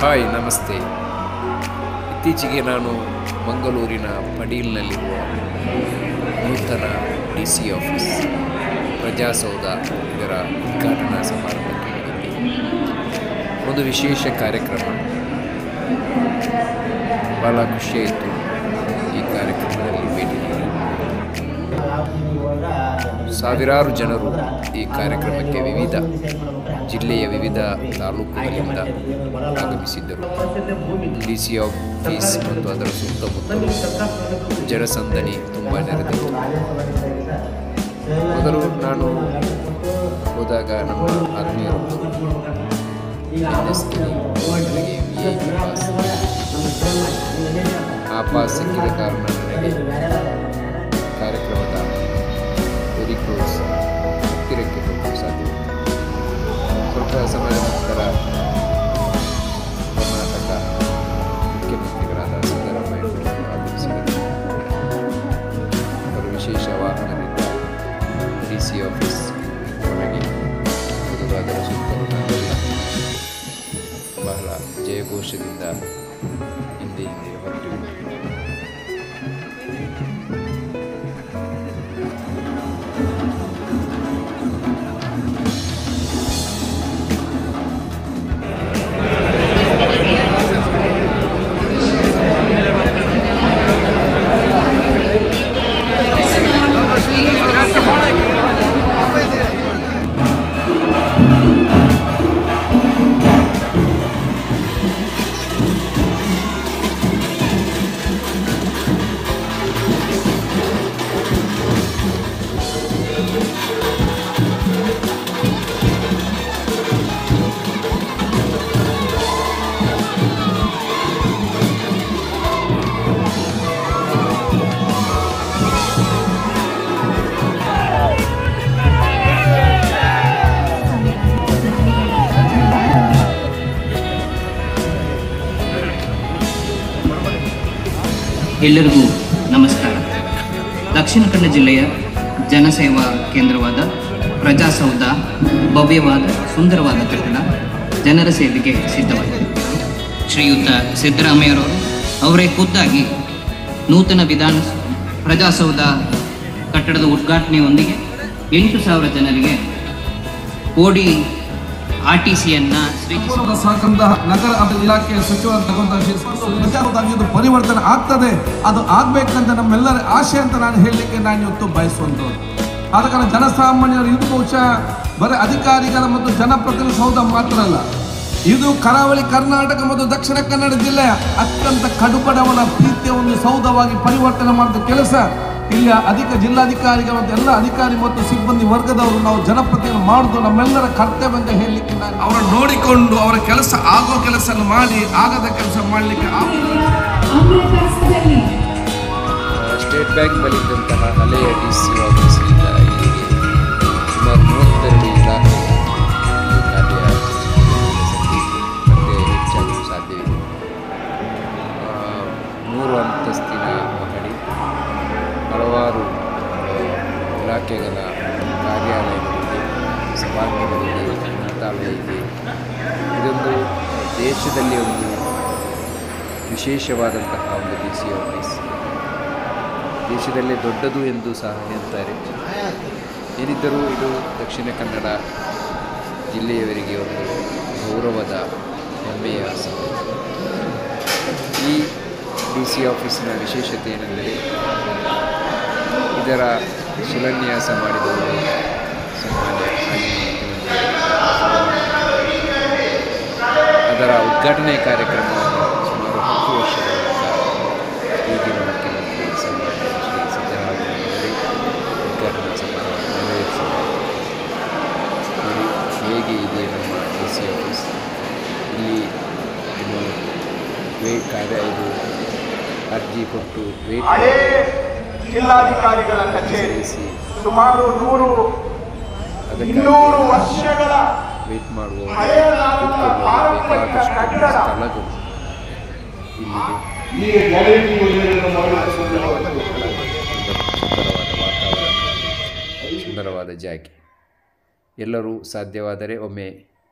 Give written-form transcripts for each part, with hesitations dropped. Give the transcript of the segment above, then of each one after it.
Hi ನಮಸ್ತೆ. ಇತ್ತೀಚೆಗೆ ನಾನು ಮಂಗಳೂರಿನ ಪಡೀಲ್ನಲ್ಲಿರುವ ನೂತನ DC ಆಫೀಸ್ ಪ್ರಜಾಸೌಧ ಇದರ ಉದ್ಘಾಟನಾ ಸಮಾರಂಭಕ್ಕೆ ಹೋಗಿದ್ದೆ. ಒಂದು ವಿಶೇಷ ಕಾರ್ಯಕ್ರಮ, ಭಾಳ ಖುಷಿಯಾಯಿತು ಈ ಕಾರ್ಯಕ್ರಮದಲ್ಲಿ ಭೇಟಿ ನೀಡಿ. ಸಾವಿರಾರು ಜನರು ಈ ಕಾರ್ಯಕ್ರಮಕ್ಕೆ ವಿವಿಧ ಜಿಲ್ಲೆಯ ವಿವಿಧ ತಾಲೂಕುಗಳಿಂದ ಆಗಮಿಸಿದ್ದರು. DC ಆಫೀಸ್ ಮತ್ತು ಅದರ ಸುತ್ತಮುತ್ತಲು ಜನಸಂದಣಿ ತುಂಬ ನೆರೆದಿತ್ತು. ಮೊದಲು ನಾನು ಹೋದಾಗ ನಮ್ಮ ಆತ್ಮೀಯರು ನನಗೆ VIP ಪಾಸ್, ಆ ಪಾಸ್ ಸಿಕ್ಕಿದ ಕಾರಣ ನನಗೆ ಕಾರ್ಯಕ್ರಮದ ವೆರಿ ಕ್ಲೋಸ್ ಹತ್ತಿರಕ್ಕೆ ಹೋಗಲು ಸಾಧ್ಯವಿತ್ತು. ಸ್ವಲ್ಪ ಸಮಯದ ನಂತರ ಕರ್ನಾಟಕ ಮುಖ್ಯಮಂತ್ರಿಗಳಾದ ಸಿದ್ದರಾಮಯ್ಯ ಆಗಮಿಸಿದರು. ಅವರು ವಿಶೇಷ ವಾಹನದಿಂದ DC ಆಫೀಸ್ ಒಳಗೆ ಮೊದಲು ಅದರ ಸುತ್ತಮುತ್ತಲೆಲ್ಲ ಬಹಳ ಜಯಘೋಷದಿಂದ ಹಿಂದೆ ಹೊರಟಿವೆ. ಎಲ್ಲರಿಗೂ ನಮಸ್ಕಾರ. ದಕ್ಷಿಣ ಕನ್ನಡ ಜಿಲ್ಲೆಯ ಜನಸೇವಾ ಕೇಂದ್ರವಾದ ಪ್ರಜಾಸೌಧ ಭವ್ಯವಾದ ಸುಂದರವಾದ ಕಟ್ಟಡ ಜನರ ಸೇವೆಗೆ ಸಿದ್ಧವಾಗಿದೆ. ಶ್ರೀಯುತ ಸಿದ್ದರಾಮಯ್ಯರವರು ಅವರೇ ಖುದ್ದಾಗಿ ನೂತನ ಪ್ರಜಾಸೌಧ ಕಟ್ಟಡದ ಉದ್ಘಾಟನೆಯೊಂದಿಗೆ 8,000 ಜನರಿಗೆ ಕೋಡಿ RTCಯನ್ನು ನಗರ ಇಲಾಖೆಯ ಸಚಿವರು ಪರಿವರ್ತನೆ ಆಗ್ತದೆ, ಅದು ಆಗ್ಬೇಕಂತ ನಮ್ಮೆಲ್ಲರ ಆಶೆ ಅಂತ ನಾನು ಹೇಳಲಿಕ್ಕೆ ನಾನು ಇವತ್ತು ಬಯಸುವಂಥದ್ದು. ಆದ ಕಾರಣ ಜನಸಾಮಾನ್ಯರು ಇದು ಬಹುಶಃ ಬರೀ ಅಧಿಕಾರಿಗಳ ಮತ್ತು ಜನಪ್ರತಿನಿಧಿ ಸೌಧ ಮಾತ್ರ ಅಲ್ಲ, ಇದು ಕರಾವಳಿ ಕರ್ನಾಟಕ ಮತ್ತು ದಕ್ಷಿಣ ಕನ್ನಡ ಜಿಲ್ಲೆಯ ಅತ್ಯಂತ ಕಡುಬಡವನ ಪ್ರೀತಿಯ ಒಂದು ಸೌಧವಾಗಿ ಪರಿವರ್ತನೆ ಮಾಡಿದ ಕೆಲಸ ಇಲ್ಲಿ ಅಧಿಕ ಜಿಲ್ಲಾಧಿಕಾರಿಗಳು ಮತ್ತು ಎಲ್ಲ ಅಧಿಕಾರಿ ಮತ್ತು ಸಿಬ್ಬಂದಿ ವರ್ಗದವರು ನಾವು ಜನಪ್ರತಿನಿಧಿ ಮಾಡುವುದು ನಮ್ಮೆಲ್ಲರ ಕರ್ತವ್ಯ ಅಂತ ಹೇಳಲಿಕ್ಕೆ ನಾನು ಅವರನ್ನು ನೋಡಿಕೊಂಡು ಅವರ ಕೆಲಸ ಆಗೋ ಕೆಲಸ ಮಾಡಿ ಆಗದ ಕೆಲಸ ಮಾಡಲಿಕ್ಕೆ ಸ್ಟೇಟ್ ಬ್ಯಾಂಕ್ ಬಳಿದಂತಹ ಹಳೆಯ DC ಆಫೀಸಿನಿಂದ ಇಲ್ಲಿಗೆ ಸುಮಾರು 32 ಇಲಾಖೆ ಕಾರ್ಯ ಮತ್ತೆ ಹೆಚ್ಚಾಗಲು ಸಾಧ್ಯವಿದೆ. 3 ಅಂತಸ್ತಿನ ಮಹಡಿ, ಹಲವಾರು ಇಲಾಖೆಗಳ ಕಾರ್ಯಾಲಯಗಳಿದೆ, ಸಭಾಂಗಣಗಳಿದೆ, ಗ್ರಂಥಾಲಯ ಇದೆ. ಇದೊಂದು ದೇಶದಲ್ಲಿ ಒಂದು ವಿಶೇಷವಾದಂತಹ ಒಂದು DC ಆಫೀಸ್, ದೇಶದಲ್ಲೇ ದೊಡ್ಡದು ಎಂದು ಸಹ ಹೇಳ್ತಾರೆ. ಏನಿದ್ದರೂ ಇದು ದಕ್ಷಿಣ ಕನ್ನಡ ಜಿಲ್ಲೆಯವರಿಗೆ ಒಂದು ಗೌರವದ ಹೆಮ್ಮೆಯ ಸಂಗತಿ. ಈ DC ಆಫೀಸಿನ ವಿಶೇಷತೆ ಏನೆಂದರೆ ಇದರ ಶಿಲಾನ್ಯಾಸ ಮಾಡಿದವರು ಸನ್ಮಾನ್ಯ ಅದರ ಉದ್ಘಾಟನೆ ಕಾರ್ಯಕ್ರಮವನ್ನು ಸುಮಾರು 10 ವರ್ಷಗಳ ಈಗಿನ ಮುಖ್ಯಮಂತ್ರಿ ಸನ್ಮಾನ್ಯ ಶ್ರೀ ಸಿದ್ದರಾಮಯ್ಯ ಉದ್ಘಾಟನಾ ಸಮಾರಂಭ ನೆರವೇರಿಸಿದ್ದಾರೆ. ಹೇಗೆ ಇದೆ ನಮ್ಮ DC ಆಫೀಸ್, ಇಲ್ಲಿ ಇನ್ನು ಇದು ಅರ್ಜಿ ಕೊಟ್ಟು ಜಿಲ್ಲಾಧಿಕಾರಿಗಳ ಕಚೇರಿ ಸುಮಾರು 200 ವರ್ಷಗಳ ವೇಟ್ ಮಾಡುವ ಕಟ್ಟಡ ಸ್ಥಳಗಳು ಇಲ್ಲಿದೆ. ಸುಂದರವಾದ ವಾತಾವರಣ, ಸುಂದರವಾದ ಜಾಗೆ. ಎಲ್ಲರೂ ಸಾಧ್ಯವಾದರೆ ಒಮ್ಮೆ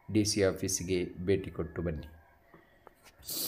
DC ಆಫೀಸಿಗೆ ಭೇಟಿ ಕೊಟ್ಟು ಬನ್ನಿ. ಕಚೇರಿ